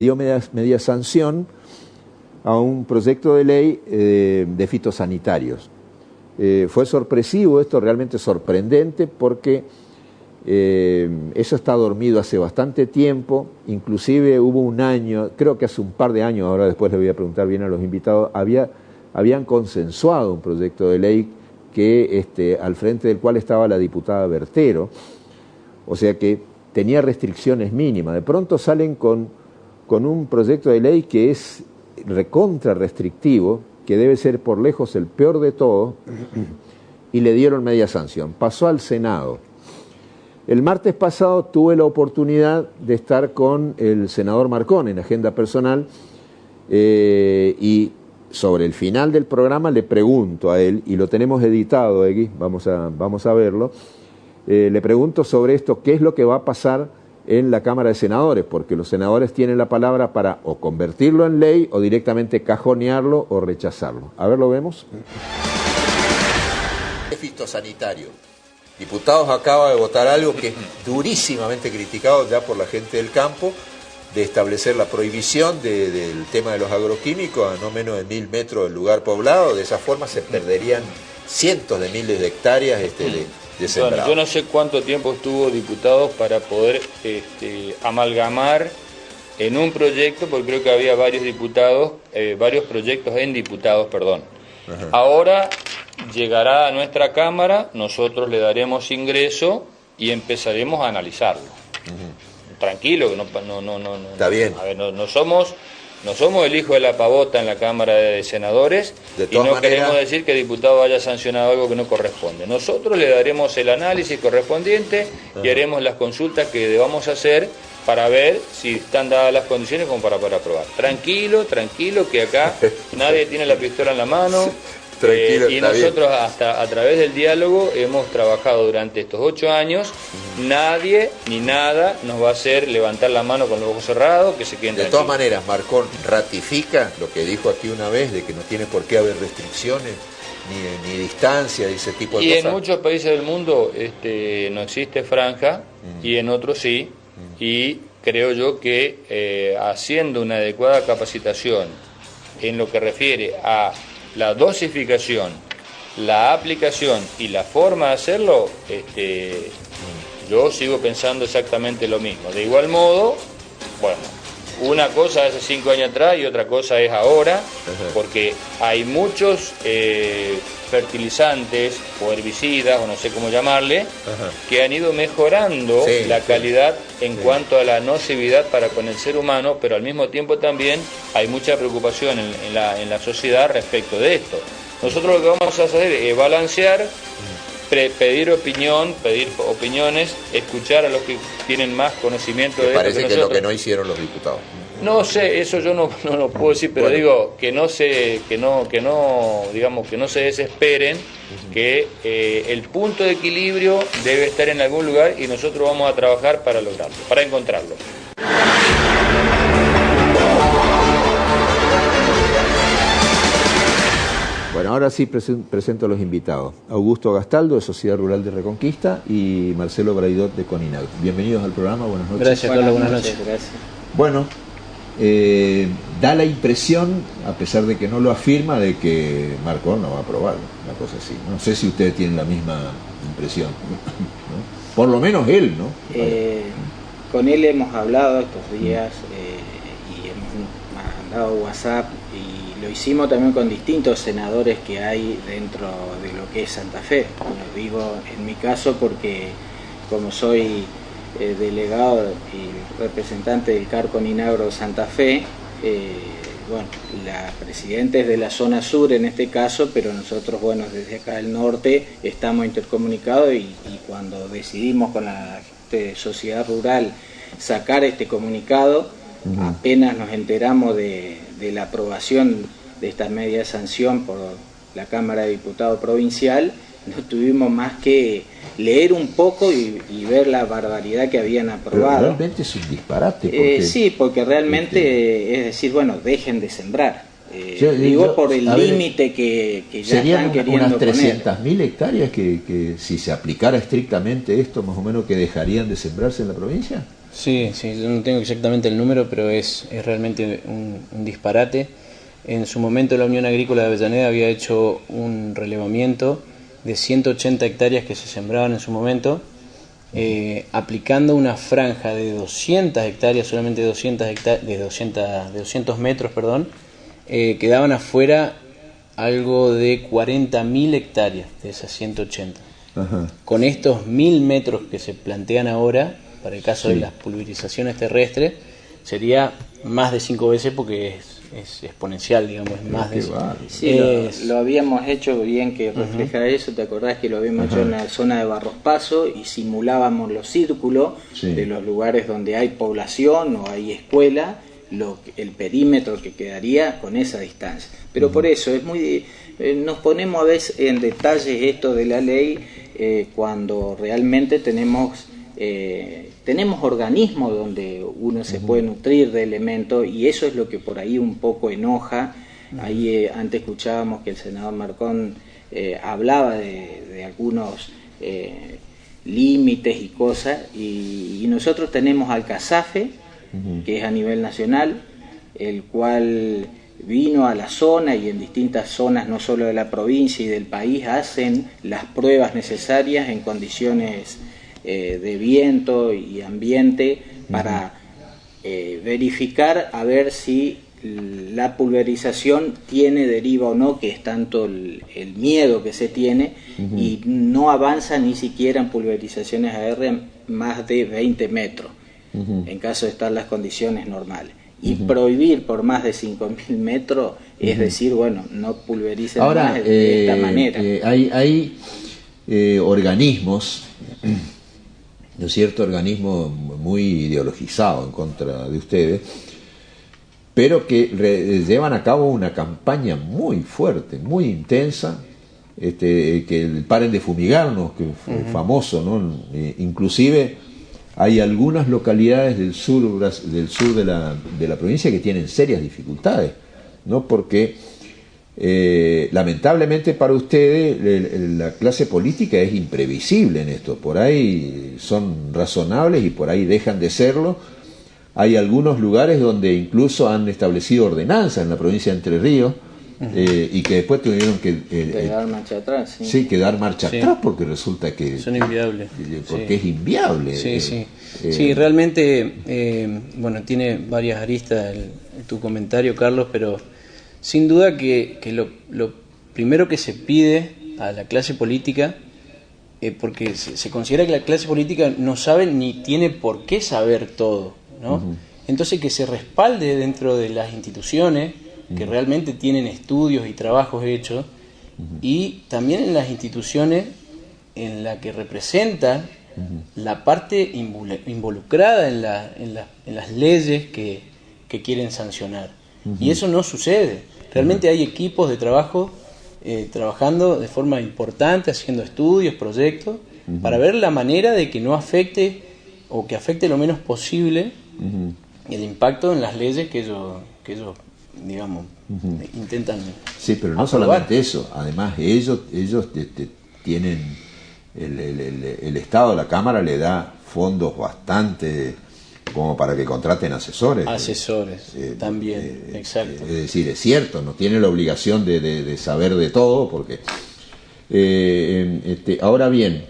dio media sanción a un proyecto de ley de fitosanitarios. Fue sorpresivo, esto realmente sorprendente, porque eso está dormido hace bastante tiempo. Inclusive hubo un año, creo que hace un par de años, ahora después le voy a preguntar bien a los invitados, habían consensuado un proyecto de ley que al frente del cual estaba la diputada Bertero, o sea que tenía restricciones mínimas. De pronto salen con un proyecto de ley que es recontra restrictivo, que debe ser por lejos el peor de todos, y le dieron media sanción. Pasó al Senado. El martes pasado tuve la oportunidad de estar con el senador Marcón en Agenda Personal, y sobre el final del programa le pregunto a él, y lo tenemos editado, Egui, vamos a verlo, le pregunto sobre esto, qué es lo que va a pasar en la Cámara de Senadores, porque los senadores tienen la palabra para o convertirlo en ley o directamente cajonearlo o rechazarlo. A ver, ¿lo vemos? Fitosanitario. Diputados acaba de votar algo que es durísimamente criticado ya por la gente del campo, de establecer la prohibición del tema de los agroquímicos a no menos de 1000 metros del lugar poblado. De esa forma se perderían cientos de miles de hectáreas de sembrado. Bueno, yo no sé cuánto tiempo estuvo diputados para poder amalgamar en un proyecto, porque creo que había varios diputados, varios proyectos en diputados, perdón. Ajá. Ahora llegará a nuestra Cámara, nosotros le daremos ingreso y empezaremos a analizarlo. Tranquilo, que no. Está bien. A ver, no somos el hijo de la pavota en la Cámara de Senadores, y no queremos decir que el diputado haya sancionado algo que no corresponde. Nosotros le daremos el análisis correspondiente y haremos las consultas que debamos hacer para ver si están dadas las condiciones como para poder aprobar. Tranquilo, que acá nadie tiene la pistola en la mano. Y nosotros hasta a través del diálogo hemos trabajado durante estos 8 años. Nadie ni nada nos va a hacer levantar la mano con los ojos cerrados, que se queden tranquilos. De todas maneras, Marcón ratifica lo que dijo aquí una vez, de que no tiene por qué haber restricciones ni distancia y ese tipo de cosas. Y en muchos países del mundo no existe franja, y en otros sí, y creo yo que haciendo una adecuada capacitación en lo que refiere a la dosificación, la aplicación y la forma de hacerlo, yo sigo pensando exactamente lo mismo. De igual modo, bueno, una cosa es hace 5 años atrás y otra cosa es ahora, porque hay muchos fertilizantes o herbicidas, o no sé cómo llamarle, que han ido mejorando la calidad en cuanto a la nocividad para con el ser humano, pero al mismo tiempo también hay mucha preocupación en la sociedad respecto de esto. Nosotros lo que vamos a hacer es balancear, pedir opiniones, escuchar a los que tienen más conocimiento de esto. Parece que es lo que no hicieron los diputados. No sé, eso yo no lo puedo decir, pero bueno, digo que no se desesperen, que el punto de equilibrio debe estar en algún lugar y nosotros vamos a trabajar para lograrlo, para encontrarlo. Bueno, ahora sí presento a los invitados. Augusto Gastaldo, de Sociedad Rural de Reconquista, y Marcelo Braidot, de Coninagro. Bienvenidos al programa, buenas noches. Gracias, Carlos, buenas noches. Gracias. Bueno, da la impresión, a pesar de que no lo afirma, de que Marcón no va a aprobarlo, una cosa así. No sé si ustedes tienen la misma impresión, ¿no? Por lo menos él, ¿no? Con él hemos hablado estos días y hemos mandado WhatsApp, y lo hicimos también con distintos senadores que hay dentro de lo que es Santa Fe. Lo digo en mi caso porque como soy delegado y representante del CAR Coninagro Santa Fe, bueno, la presidenta es de la zona sur en este caso, pero nosotros, bueno, desde acá del norte estamos intercomunicados, y cuando decidimos con la sociedad rural sacar este comunicado, apenas nos enteramos de la aprobación de esta media sanción por la Cámara de Diputados Provincial, no tuvimos más que leer un poco y ver la barbaridad que habían aprobado. Pero realmente es un disparate. Porque, sí, porque realmente es decir, bueno, dejen de sembrar. Digo, por el límite que ya están queriendo poner. Serían unas 300.000 hectáreas que si se aplicara estrictamente esto, más o menos, que dejarían de sembrarse en la provincia. Sí, yo no tengo exactamente el número, pero es realmente un disparate. En su momento la Unión Agrícola de Avellaneda había hecho un relevamiento de 180 hectáreas que se sembraban en su momento, aplicando una franja de 200 hectáreas, solamente 200 metros, quedaban afuera algo de 40.000 hectáreas de esas 180. Ajá. Con estos 1.000 metros que se plantean ahora, para el caso de las pulverizaciones terrestres, sería más de 5 veces porque es exponencial, digamos, es más de eso. Sí, lo habíamos hecho bien que refleja eso, ¿te acordás que lo habíamos hecho en la zona de Barros Paso y simulábamos los círculos de los lugares donde hay población o hay escuela, el perímetro que quedaría con esa distancia? Pero por eso es muy nos ponemos a veces en detalles esto de la ley cuando realmente tenemos organismos donde uno se puede nutrir de elementos, y eso es lo que por ahí un poco enoja. Ahí antes escuchábamos que el senador Marcón hablaba de algunos límites y cosas, y nosotros tenemos al CASAFE, que es a nivel nacional, el cual vino a la zona y en distintas zonas, no solo de la provincia y del país, hacen las pruebas necesarias en condiciones de viento y ambiente para verificar a ver si la pulverización tiene deriva o no, que es tanto el miedo que se tiene, y no avanza ni siquiera en pulverizaciones AR más de 20 metros, en caso de estar las condiciones normales. Y prohibir por más de 5.000 metros, es decir, bueno, no pulvericen ahora, más de esta manera. Hay organismos, ¿no es cierto?, organismos muy ideologizados en contra de ustedes, pero que llevan a cabo una campaña muy fuerte, muy intensa, que paren de fumigarnos, que fue famoso, ¿no? Inclusive hay algunas localidades del sur de la provincia que tienen serias dificultades, ¿no? Porque lamentablemente para ustedes la clase política es imprevisible en esto. Por ahí son razonables y por ahí dejan de serlo. Hay algunos lugares donde incluso han establecido ordenanzas en la provincia de Entre Ríos, y que después tuvieron que dar marcha atrás. Sí, que dar marcha atrás, porque resulta que son inviables. Porque es inviable. Sí, realmente, bueno, tiene varias aristas tu comentario, Carlos, pero sin duda que lo primero que se pide a la clase política, porque se considera que la clase política no sabe ni tiene por qué saber todo, ¿no? Entonces, que se respalde dentro de las instituciones que realmente tienen estudios y trabajos hechos, y también en las instituciones en las que representan la parte involucrada en las leyes que quieren sancionar. Y eso no sucede. Realmente hay equipos de trabajo trabajando de forma importante, haciendo estudios, proyectos, para ver la manera de que no afecte, o que afecte lo menos posible el impacto en las leyes que ellos digamos, intentan. Sí, pero no solamente eso, además ellos tienen, el Estado, la Cámara le da fondos bastante como para que contraten asesores. También, exacto. Es decir, es cierto, no tiene la obligación de saber de todo, porque ahora bien,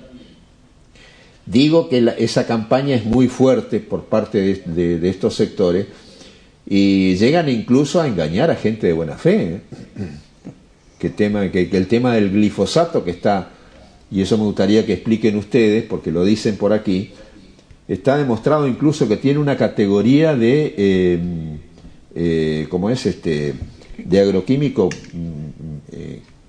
digo que esa campaña es muy fuerte por parte de estos sectores, y llegan incluso a engañar a gente de buena fe, que el tema del glifosato que está, y eso me gustaría que expliquen ustedes, porque lo dicen por aquí, está demostrado incluso que tiene una categoría de ¿cómo es? De agroquímico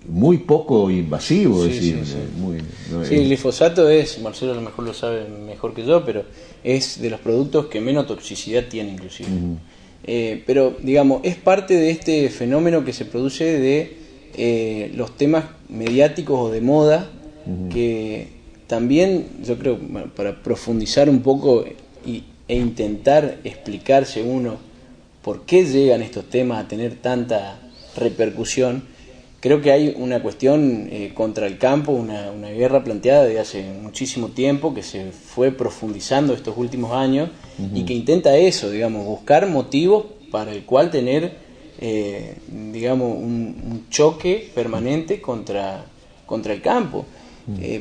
muy poco invasivo. El glifosato Marcelo a lo mejor lo sabe mejor que yo, pero es de los productos que menos toxicidad tiene inclusive. Pero digamos, es parte de este fenómeno que se produce de los temas mediáticos o de moda, que también yo creo, para profundizar un poco e intentar explicarse uno por qué llegan estos temas a tener tanta repercusión, creo que hay una cuestión contra el campo, una guerra planteada desde hace muchísimo tiempo, que se fue profundizando estos últimos años, y que intenta eso, digamos, buscar motivos para el cual tener, digamos, un choque permanente contra el campo.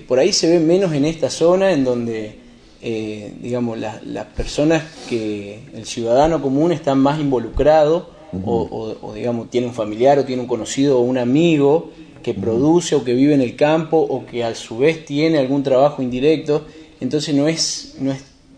Por ahí se ve menos en esta zona, en donde, digamos, las personas el ciudadano común está más involucrado, o digamos, tiene un familiar o tiene un conocido o un amigo que produce o que vive en el campo, o que a su vez tiene algún trabajo indirecto. Entonces no es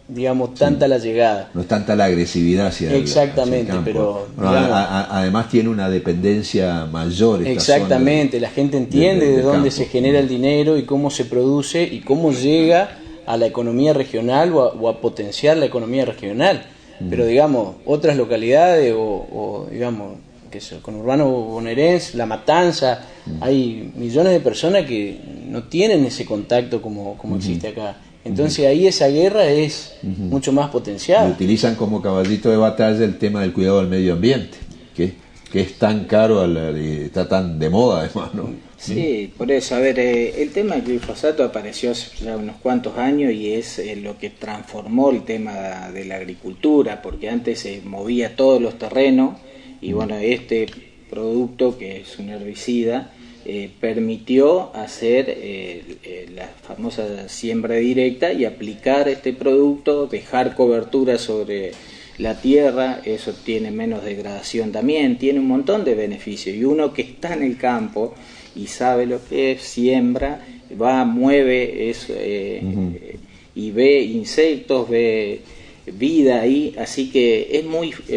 digamos, tanta la llegada. No es tanta la agresividad hacia exactamente, hacia el campo. pero digamos, además tiene una dependencia mayor. Exactamente, la gente entiende de dónde campo. Se genera el dinero y cómo se produce y cómo llega a la economía regional o a potenciar la economía regional. Pero digamos, otras localidades o digamos, que es el conurbano bonaerense, La Matanza, hay millones de personas que no tienen ese contacto como existe acá. Entonces ahí esa guerra es mucho más potencial. Y utilizan como caballito de batalla el tema del cuidado del medio ambiente, que es tan caro, está tan de moda además, ¿no? Sí, por eso, a ver, el tema del glifosato apareció hace ya unos cuantos años y es lo que transformó el tema de la agricultura, porque antes se movía todos los terrenos y bueno, este producto, que es un herbicida, permitió hacer la famosa siembra directa y aplicar este producto, dejar cobertura sobre la tierra. Eso tiene menos degradación también, tiene un montón de beneficios, y uno que está en el campo y sabe lo que es, siembra, mueve eso, y ve insectos, ve vida ahí, así que es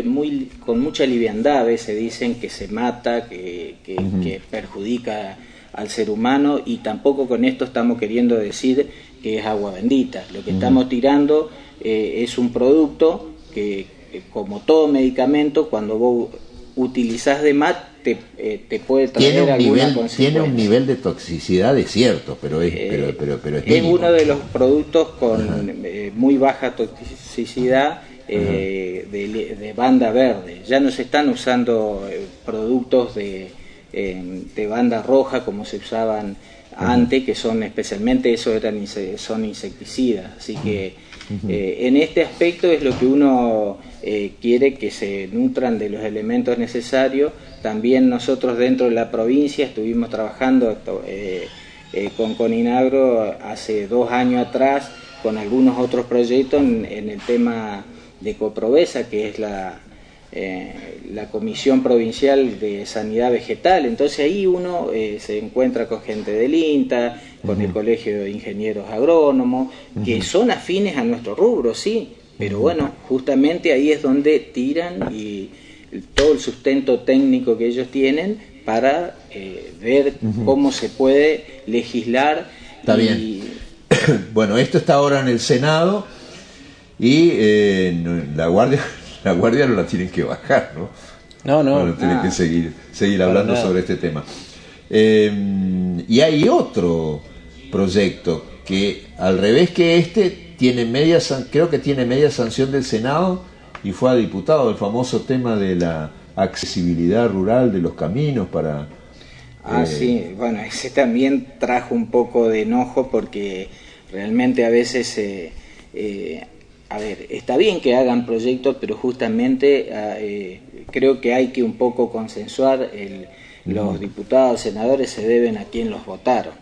muy con mucha liviandad. A veces dicen que se mata, que perjudica al ser humano, y tampoco con esto estamos queriendo decir que es agua bendita. Lo que estamos tirando es un producto que, como todo medicamento, cuando vos utilizás de más, te puede traer alguna consecuencia. Tiene un nivel de toxicidad, es cierto, pero es mínimo. Uno de los productos con muy baja toxicidad, de banda verde. Ya no se están usando productos de banda roja como se usaban antes, que son especialmente son insecticidas. Así que en este aspecto es lo que uno quiere, que se nutran de los elementos necesarios. También nosotros dentro de la provincia estuvimos trabajando con Coninagro hace 2 años atrás con algunos otros proyectos en el tema de Coprovesa, que es la Comisión Provincial de Sanidad Vegetal. Entonces ahí uno se encuentra con gente del INTA, con el Colegio de Ingenieros Agrónomos, que son afines a nuestro rubro, sí, pero bueno, justamente ahí es donde tiran y todo el sustento técnico que ellos tienen para ver cómo se puede legislar. Está bien. Bueno, esto está ahora en el Senado y la guardia no la tienen que bajar, ¿no? No, tienen que seguir hablando sobre este tema. Y hay otro proyecto que, al revés que este, creo que tiene media sanción del Senado y fue a diputado, el famoso tema de la accesibilidad rural de los caminos para... sí, bueno, ese también trajo un poco de enojo, porque realmente a veces... a ver, está bien que hagan proyectos, pero justamente creo que hay que un poco consensuar. Los diputados, senadores se deben a quien los votaron.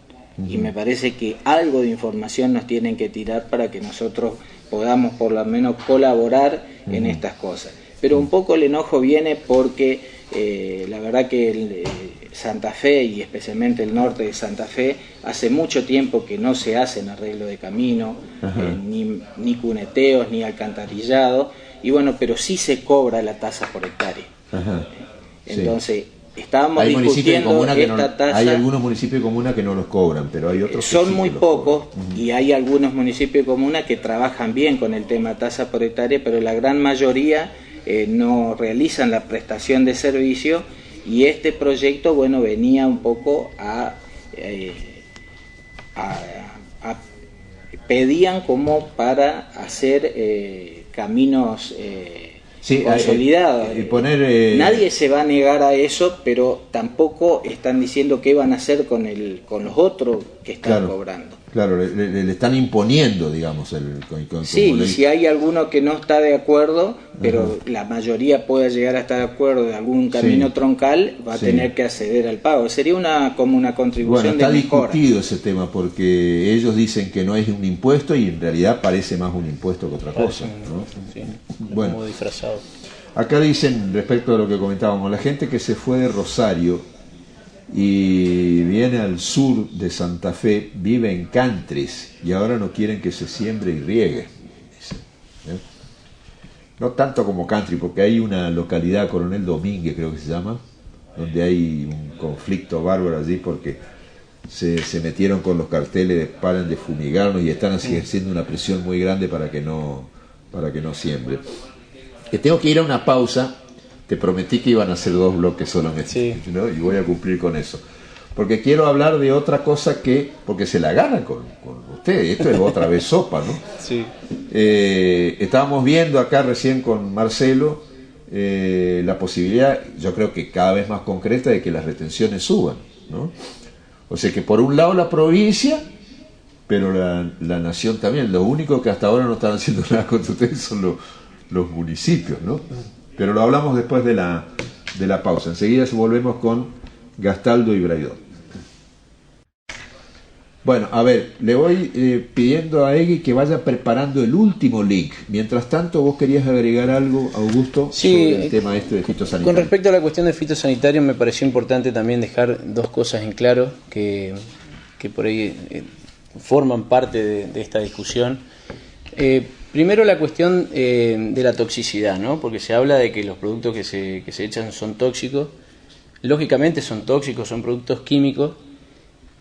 Y me parece que algo de información nos tienen que tirar para que nosotros podamos por lo menos colaborar en estas cosas. Pero un poco el enojo viene porque la verdad que Santa Fe, y especialmente el norte de Santa Fe, hace mucho tiempo que no se hacen arreglo de camino, ni cuneteos, ni alcantarillado, y bueno, pero sí se cobra la tasa por hectárea. Entonces, estábamos discutiendo esta tasa. Hay algunos municipios de comuna que no los cobran, pero hay otros que son sí muy pocos, y hay algunos municipios de comuna que trabajan bien con el tema tasa por hectárea, pero la gran mayoría no realizan la prestación de servicio. Y este proyecto, bueno, venía un poco pedían como para hacer caminos consolidado. Y poner, nadie se va a negar a eso, pero tampoco están diciendo qué van a hacer con los otros que están cobrando. Claro, le están imponiendo, digamos, sí, y si hay alguno que no está de acuerdo, pero la mayoría pueda llegar a estar de acuerdo de algún camino troncal, va a tener que acceder al pago. Sería como una contribución de mejora. Está discutido ese tema, porque ellos dicen que no es un impuesto y en realidad parece más un impuesto que otra cosa, ¿no? Sí, bueno, como disfrazado. Acá dicen, respecto a lo que comentábamos, la gente que se fue de Rosario y viene al sur de Santa Fe, vive en countries y ahora no quieren que se siembre y riegue. No tanto como country, porque hay una localidad, Coronel Domínguez creo que se llama, donde hay un conflicto bárbaro allí porque se metieron con los carteles de paren de fumigarnos y están haciendo una presión muy grande para que no siembre. Tengo que ir a una pausa. Te prometí que iban a hacer 2 bloques solamente, ¿no? Y voy a cumplir con eso. Porque quiero hablar de otra cosa porque se la agarran con ustedes. Esto es otra vez sopa, ¿no? Sí. Estábamos viendo acá recién con Marcelo la posibilidad, yo creo que cada vez más concreta, de que las retenciones suban, ¿no? O sea que por un lado la provincia, pero la nación también. Lo único que hasta ahora no están haciendo nada contra ustedes son los municipios, ¿no? Pero lo hablamos después de la pausa. Enseguida volvemos con Gastaldo y Braidot. Bueno, a ver, le voy pidiendo a Egui que vaya preparando el último link. Mientras tanto, vos querías agregar algo, Augusto, sobre el tema este de fitosanitario. Con respecto a la cuestión de fitosanitario, me pareció importante también dejar 2 cosas en claro que por ahí forman parte de esta discusión. Primero la cuestión de la toxicidad, ¿no? Porque se habla de que los productos que se echan son tóxicos. Lógicamente son tóxicos, son productos químicos,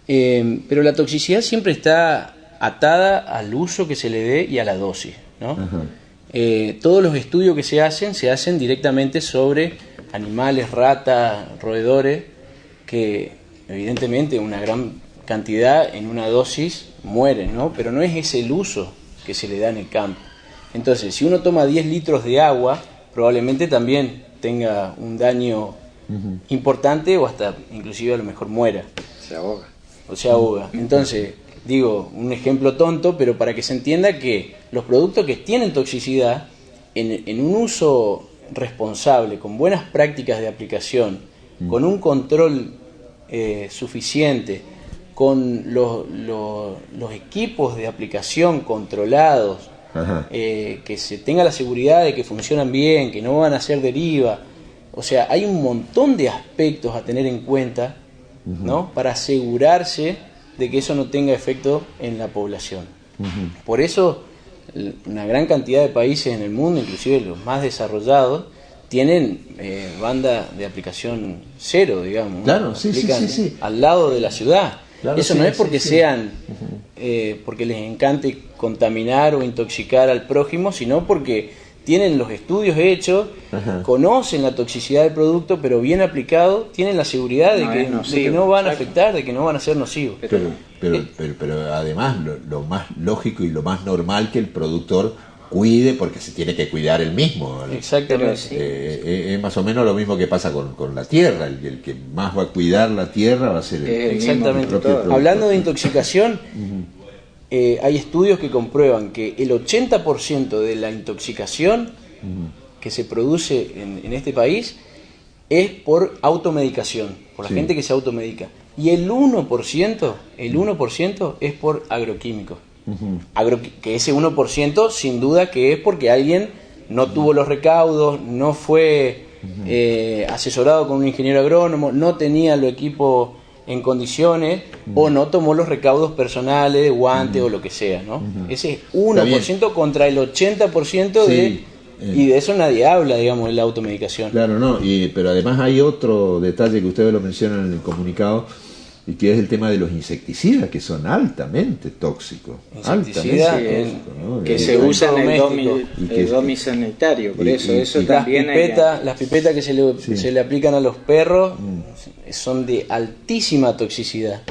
pero la toxicidad siempre está atada al uso que se le dé y a la dosis, ¿no? Todos los estudios que se hacen directamente sobre animales, ratas, roedores, que evidentemente una gran cantidad en una dosis mueren, ¿no? Pero no es ese el uso que se le da en el campo. Entonces, si uno toma 10 litros de agua, probablemente también tenga un daño importante o hasta inclusive a lo mejor muera. Se ahoga. O se ahoga. Entonces, digo, un ejemplo tonto, pero para que se entienda que los productos que tienen toxicidad, en un uso responsable, con buenas prácticas de aplicación, con un control suficiente, con los equipos de aplicación controlados, que se tenga la seguridad de que funcionan bien, que no van a hacer deriva. O sea, hay un montón de aspectos a tener en cuenta, ¿no? Para asegurarse de que eso no tenga efecto en la población. Por eso una gran cantidad de países en el mundo, inclusive los más desarrollados, tienen banda de aplicación cero, digamos. Claro, ¿no? sí. Al lado de la ciudad. Claro, eso no es porque sean, porque les encante contaminar o intoxicar al prójimo, sino porque tienen los estudios hechos, conocen la toxicidad del producto, pero bien aplicado, tienen la seguridad de que no van a afectar, de que no van a ser nocivos. Pero además lo más lógico y lo más normal que el productor cuide, porque se tiene que cuidar él mismo. Exactamente. Es más o menos lo mismo que pasa con la tierra. El que más va a cuidar la tierra va a ser el Exactamente. propio productor. Hablando de intoxicación, hay estudios que comprueban que el 80% de la intoxicación que se produce en este país es por automedicación, por la gente que se automedica. Y el 1% es por agroquímicos. Que ese 1% sin duda que es porque alguien no tuvo los recaudos, no fue asesorado con un ingeniero agrónomo, no tenía los equipos en condiciones o no tomó los recaudos personales de guantes o lo que sea, ¿no? Ese es 1% contra el 80% y de eso nadie habla, digamos, en la automedicación. Claro, no, pero además hay otro detalle que ustedes lo mencionan en el comunicado, y que es el tema de los insecticidas, que son altamente tóxicos. Que se usan en el domisanitario, por eso también las pipetas que se le aplican a los perros son de altísima toxicidad.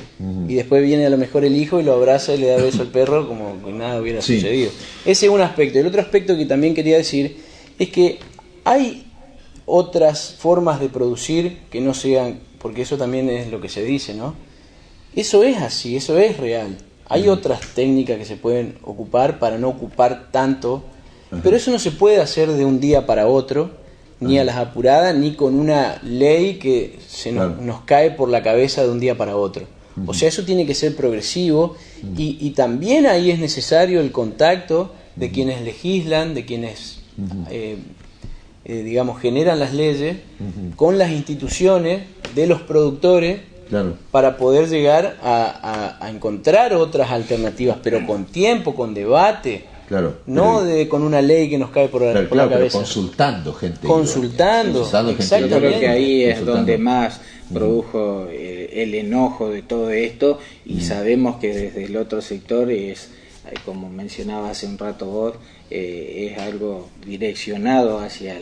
Y después viene a lo mejor el hijo y lo abraza y le da beso al perro como que nada hubiera sucedido. Ese es un aspecto. El otro aspecto que también quería decir es que Hay otras formas de producir que no sean, porque eso también es lo que se dice, ¿no? Eso es así, eso es real. Hay otras técnicas que se pueden ocupar para no ocupar tanto, pero eso no se puede hacer de un día para otro, ni a las apuradas, ni con una ley que nos cae por la cabeza de un día para otro. O sea, eso tiene que ser progresivo y también ahí es necesario el contacto de quienes legislan, de quienes, digamos, generan las leyes con las instituciones de los productores para poder llegar a encontrar otras alternativas, pero con tiempo, con debate. No con una ley que nos cae por la cabeza. Pero consultando gente. Consultando exactamente. Yo creo que ahí es donde más produjo el enojo de todo esto y sabemos que desde el otro sector es, como mencionaba hace un rato vos, es algo direccionado hacia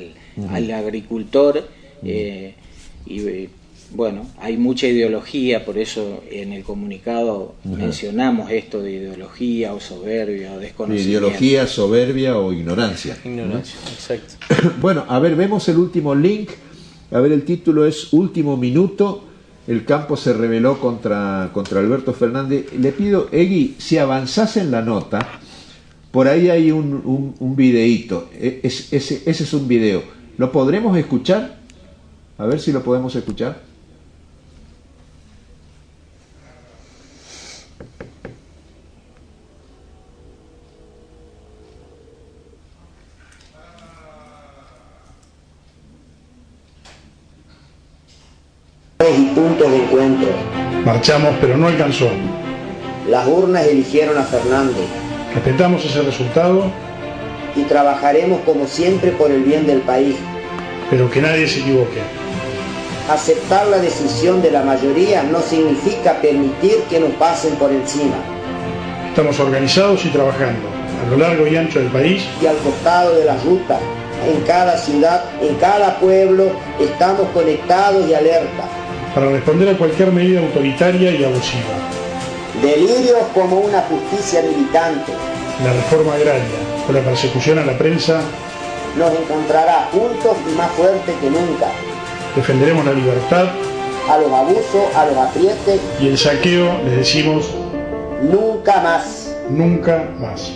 al agricultor y bueno, hay mucha ideología, por eso en el comunicado mencionamos esto de ideología o soberbia o desconocimiento. Ideología, soberbia o ignorancia. Ignorancia, exacto. Bueno, a ver, vemos el último link. A ver, el título es Último Minuto. El campo se rebeló contra Alberto Fernández. Le pido, Egui, si avanzás en la nota, por ahí hay un videíto. Ese es un video. ¿Lo podremos escuchar? A ver si lo podemos escuchar. Y puntos de encuentro. Marchamos, pero no alcanzó. Las urnas eligieron a Fernández. Respetamos ese resultado. Y trabajaremos como siempre por el bien del país. Pero que nadie se equivoque. Aceptar la decisión de la mayoría no significa permitir que nos pasen por encima. Estamos organizados y trabajando a lo largo y ancho del país. Y al costado de las rutas, en cada ciudad, en cada pueblo, estamos conectados y alerta. Para responder a cualquier medida autoritaria y abusiva. Delirios como una justicia militante. La reforma agraria o la persecución a la prensa nos encontrará juntos y más fuertes que nunca. Defenderemos la libertad. A los abusos, a los aprietes. Y el saqueo, les decimos, nunca más. Nunca más.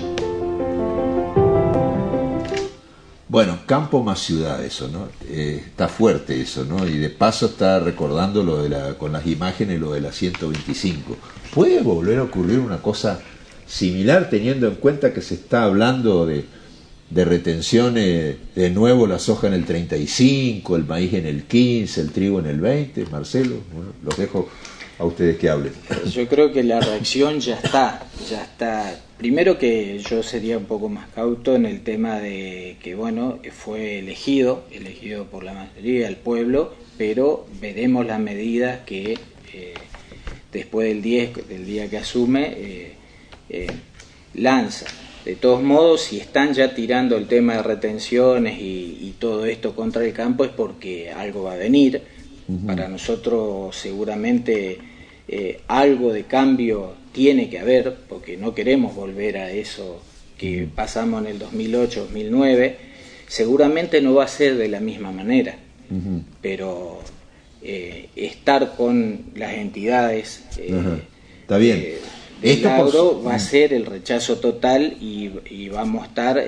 Bueno, campo más ciudad, eso, ¿no? Está fuerte eso, ¿no? Y de paso está recordando con las imágenes lo de la 125. ¿Puede volver a ocurrir una cosa similar teniendo en cuenta que se está hablando de retenciones, de nuevo la soja en el 35, el maíz en el 15, el trigo en el 20? Marcelo, bueno, los dejo a ustedes que hablen. Yo creo que la reacción ya está. Primero que yo sería un poco más cauto en el tema de que, bueno, fue elegido por la mayoría del pueblo, pero veremos las medidas que después del día que asume, lanza. De todos modos, si están ya tirando el tema de retenciones y todo esto contra el campo es porque algo va a venir. Para nosotros seguramente algo de cambio tiene que haber, porque no queremos volver a eso que pasamos en el 2008-2009. Seguramente no va a ser de la misma manera, pero estar con las entidades está bien. Esto va a ser el rechazo total y vamos a estar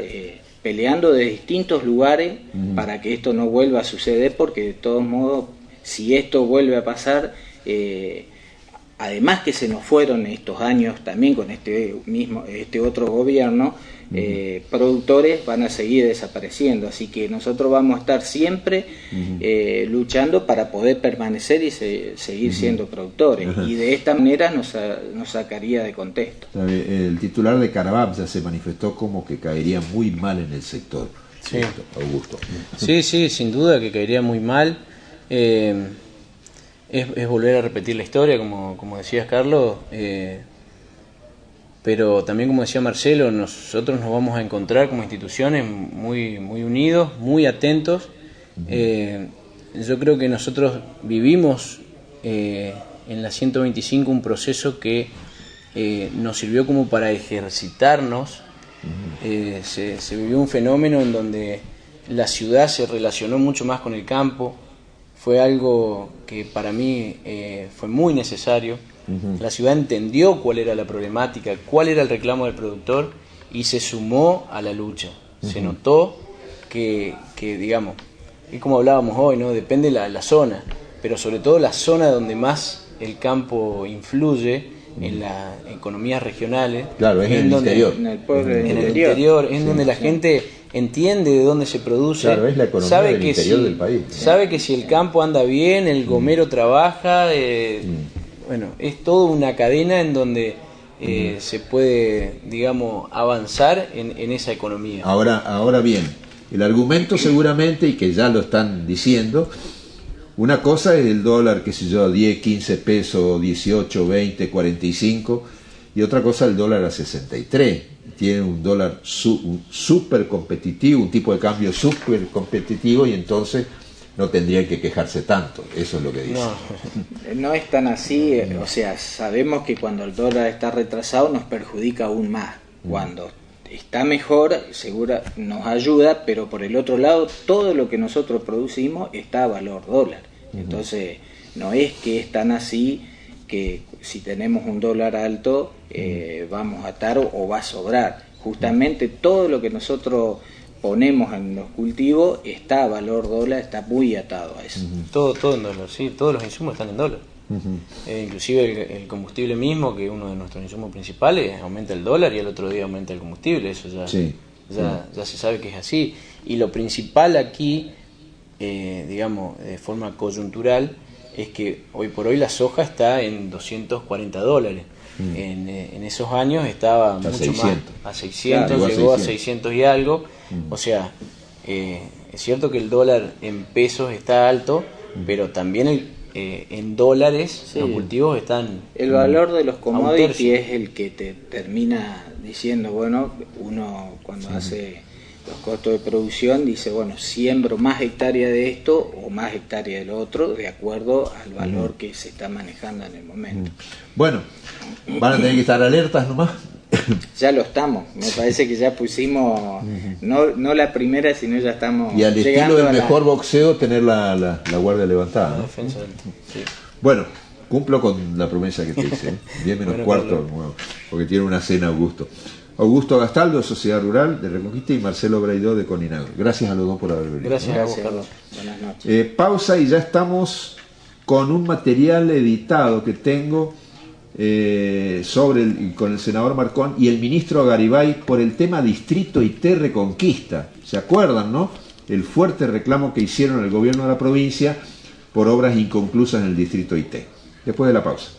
peleando de distintos lugares para que esto no vuelva a suceder, porque de todos modos, si esto vuelve a pasar, además que se nos fueron estos años también con este otro gobierno, productores van a seguir desapareciendo, así que nosotros vamos a estar siempre luchando para poder permanecer y seguir siendo productores, y de esta manera nos sacaría de contexto. El titular de Carabab ya se manifestó como que caería muy mal en el sector. Sí. Augusto. Sí, sin duda que caería muy mal. Es volver a repetir la historia, como decías, Carlos, pero también, como decía Marcelo, nosotros nos vamos a encontrar como instituciones muy unidos, muy atentos. Yo creo que nosotros vivimos en la 125 un proceso que nos sirvió como para ejercitarnos. Se vivió un fenómeno en donde la ciudad se relacionó mucho más con el campo, fue algo que para mí fue muy necesario. La ciudad entendió cuál era la problemática, cuál era el reclamo del productor y se sumó a la lucha. Se notó que digamos, es como hablábamos hoy, ¿no? Depende la zona, pero sobre todo la zona donde más el campo influye en las economías regionales. Claro, es en el interior. En el pueblo En el interior, es donde la gente entiende de dónde se produce. Claro, es la economía del interior del país. Sabe que si el campo anda bien, el gomero trabaja, bueno, es toda una cadena en donde se puede, digamos, avanzar en esa economía. Ahora bien, el argumento seguramente, y que ya lo están diciendo, una cosa es el dólar, qué sé yo, 10, 15 pesos, 18, 20, 45, y otra cosa el dólar a 63. Tiene un dólar súper competitivo, un tipo de cambio súper competitivo, y entonces no tendría que quejarse tanto. Eso es lo que dice. No es tan así, o sea, sabemos que cuando el dólar está retrasado nos perjudica aún más. Cuando está mejor, seguro nos ayuda, pero por el otro lado, todo lo que nosotros producimos está a valor dólar. Entonces, no es que es tan así que si tenemos un dólar alto, vamos a estar o va a sobrar. Justamente todo lo que nosotros ponemos en los cultivos está a valor dólar, está muy atado a eso. Todo en dólar, sí, todos los insumos están en dólar. Inclusive el combustible mismo, que es uno de nuestros insumos principales, aumenta el dólar y al otro día aumenta el combustible. Eso ya se sabe que es así. Y lo principal aquí, digamos, de forma coyuntural, es que hoy por hoy la soja está en $240. En esos años estaba mucho 600. Más, a 600, claro, llegó a 600 y algo. O sea, es cierto que el dólar en pesos está alto, pero también en dólares los cultivos están... El valor de los commodities es el que te termina diciendo, bueno, uno cuando hace los costos de producción dice, bueno, siembro más hectárea de esto o más hectárea de lo otro, de acuerdo al valor que se está manejando en el momento. Bueno, van a tener que estar alertas nomás. Ya lo estamos, me parece que ya pusimos, no la primera, sino ya estamos. Y al estilo del mejor boxeo, tener la guardia levantada, ¿no? Sí. Bueno, cumplo con la promesa que te hice, 10 menos cuarto, porque tiene una cena Augusto. Augusto Gastaldo, de Sociedad Rural de Reconquista, y Marcelo Braidó, de Coninagro. Gracias a los dos por haber venido. Gracias a vos, Carlos. Buenas noches. Pausa y ya estamos con un material editado que tengo con el senador Marcón y el ministro Garibay por el tema Distrito IT Reconquista. ¿Se acuerdan, no? El fuerte reclamo que hicieron el gobierno de la provincia por obras inconclusas en el Distrito IT. Después de la pausa.